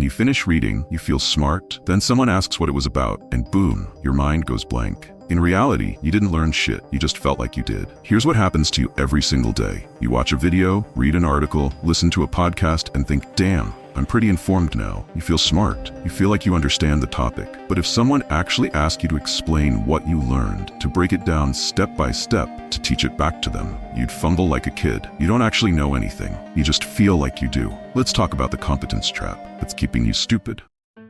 When you finish reading, you feel smart, then someone asks what it was about, and boom, your mind goes blank. In reality, you didn't learn shit, you just felt like you did. Here's what happens to you every single day. You watch a video, read an article, listen to a podcast, and think, damn, I'm pretty informed now. You feel smart. You feel like you understand the topic. But if someone actually asked you to explain what you learned, to break it down step by step, to teach it back to them, you'd fumble like a kid. You don't actually know anything. You just feel like you do. Let's talk about the competence trap that's keeping you stupid.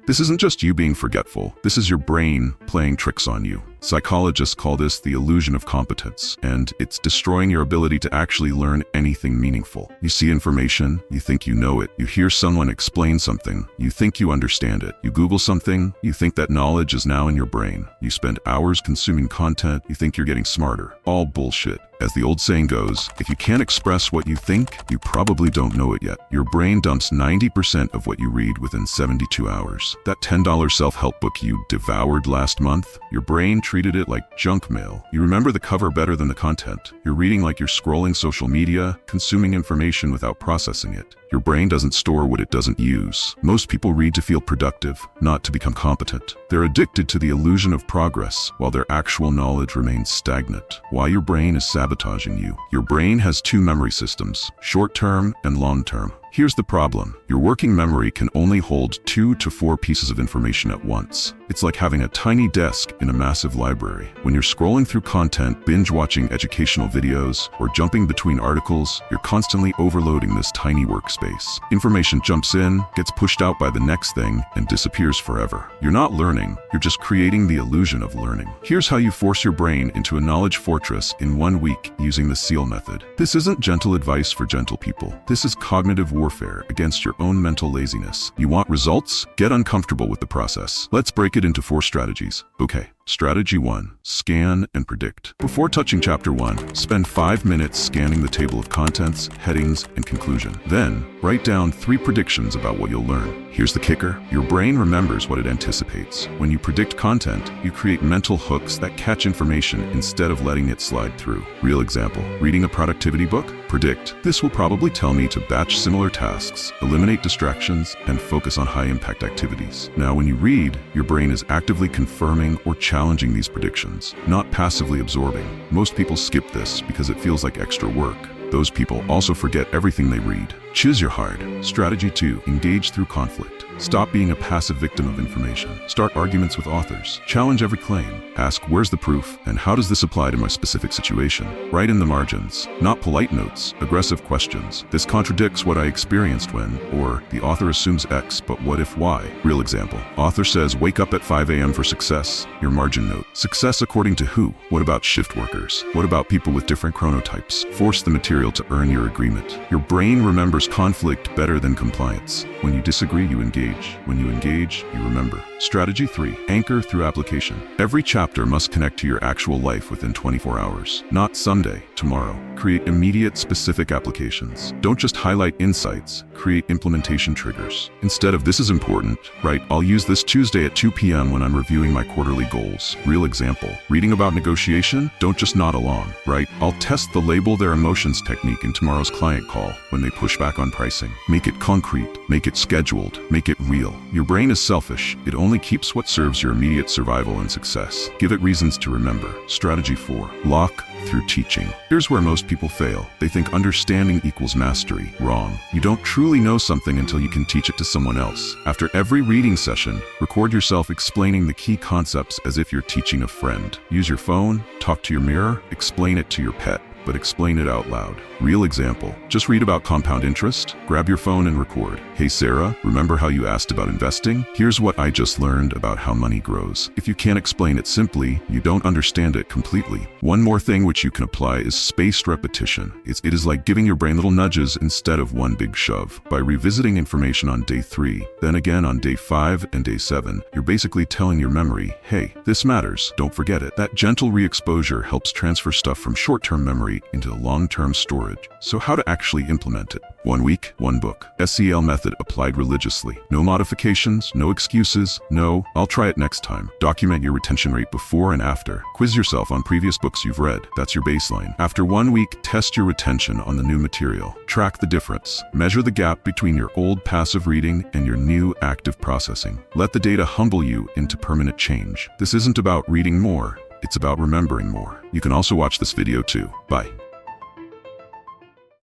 This isn't just you being forgetful. This is your brain playing tricks on you. Psychologists call this the illusion of competence, and it's destroying your ability to actually learn anything meaningful. You see information, you think you know it. You hear someone explain something, you think you understand it. You Google something, you think that knowledge is now in your brain. You spend hours consuming content, you think you're getting smarter. All bullshit. As the old saying goes, if you can't express what you think, you probably don't know it yet. Your brain dumps 90% of what you read within 72 hours. That $10 self-help book you devoured last month, your brain treated it like junk mail. You remember the cover better than the content. You're reading like you're scrolling social media, consuming information without processing it. Your brain doesn't store what it doesn't use. Most people read to feel productive, not to become competent. They're addicted to the illusion of progress, while their actual knowledge remains stagnant. Why your brain is sabotaging you. Your brain has two memory systems, short-term and long-term. Here's the problem. Your working memory can only hold 2 to 4 pieces of information at once. It's like having a tiny desk in a massive library. When you're scrolling through content, binge-watching educational videos, or jumping between articles, you're constantly overloading this tiny workspace. Information jumps in, gets pushed out by the next thing, and disappears forever. You're not learning, you're just creating the illusion of learning. Here's how you force your brain into a knowledge fortress in 1 week using the SEAL method. This isn't gentle advice for gentle people. This is cognitive warfare against your own mental laziness. You want results? Get uncomfortable with the process. Let's break it into 4 strategies. Okay. Strategy 1. Scan and predict. Before touching Chapter 1, spend 5 minutes scanning the table of contents, headings, and conclusion. Then, write down 3 predictions about what you'll learn. Here's the kicker. Your brain remembers what it anticipates. When you predict content, you create mental hooks that catch information instead of letting it slide through. Real example. Reading a productivity book? Predict. This will probably tell me to batch similar tasks, eliminate distractions, and focus on high-impact activities. Now, when you read, your brain is actively confirming or challenging these predictions, not passively absorbing. Most people skip this because it feels like extra work. Those people also forget everything they read. Choose your hard. Strategy 2. Engage through conflict. Stop being a passive victim of information. Start arguments with authors. Challenge every claim. Ask, where's the proof, and how does this apply to my specific situation? Write in the margins, not polite notes, aggressive questions. This contradicts what I experienced when, or the author assumes X, but what if Y? Real example. Author says, wake up at 5 a.m. for success. Your margin note. Success according to who? What about shift workers? What about people with different chronotypes? Force the material to earn your agreement. Your brain remembers conflict better than compliance. When you disagree, you engage. When you engage, you remember. Strategy 3. Anchor through application. Every chapter must connect to your actual life within 24 hours. Not someday, tomorrow. Create immediate, specific applications. Don't just highlight insights, create implementation triggers. Instead of this is important, write, I'll use this Tuesday at 2 p.m. when I'm reviewing my quarterly goals. Real example. Reading about negotiation? Don't just nod along. Write, I'll test the label their emotions technique in tomorrow's client call when they push back on pricing. Make it concrete. Make it scheduled. Make it real. Your brain is selfish. It only keeps what serves your immediate survival and success. Give it reasons to remember. Strategy 4. Lock through teaching. Here's where most people fail. They think understanding equals mastery. Wrong. You don't truly know something until you can teach it to someone else. After every reading session, record yourself explaining the key concepts as if you're teaching a friend. Use your phone, talk to your mirror, explain it to your pet, but explain it out loud. Real example. Just read about compound interest, grab your phone and record. Hey Sarah, remember how you asked about investing? Here's what I just learned about how money grows. If you can't explain it simply, you don't understand it completely. One more thing which you can apply is spaced repetition. It is like giving your brain little nudges instead of one big shove. By revisiting information on day 3, then again on day 5 and day 7, you're basically telling your memory, hey, this matters, don't forget it. That gentle re-exposure helps transfer stuff from short-term memory into long-term storage. storage. So how to actually implement it? 1 week, 1 book. SEL method applied religiously. No modifications, no excuses, no, I'll try it next time. Document your retention rate before and after. Quiz yourself on previous books you've read. That's your baseline. After 1 week, test your retention on the new material. Track the difference. Measure the gap between your old passive reading and your new active processing. Let the data humble you into permanent change. This isn't about reading more. It's about remembering more. You can also watch this video too. Bye.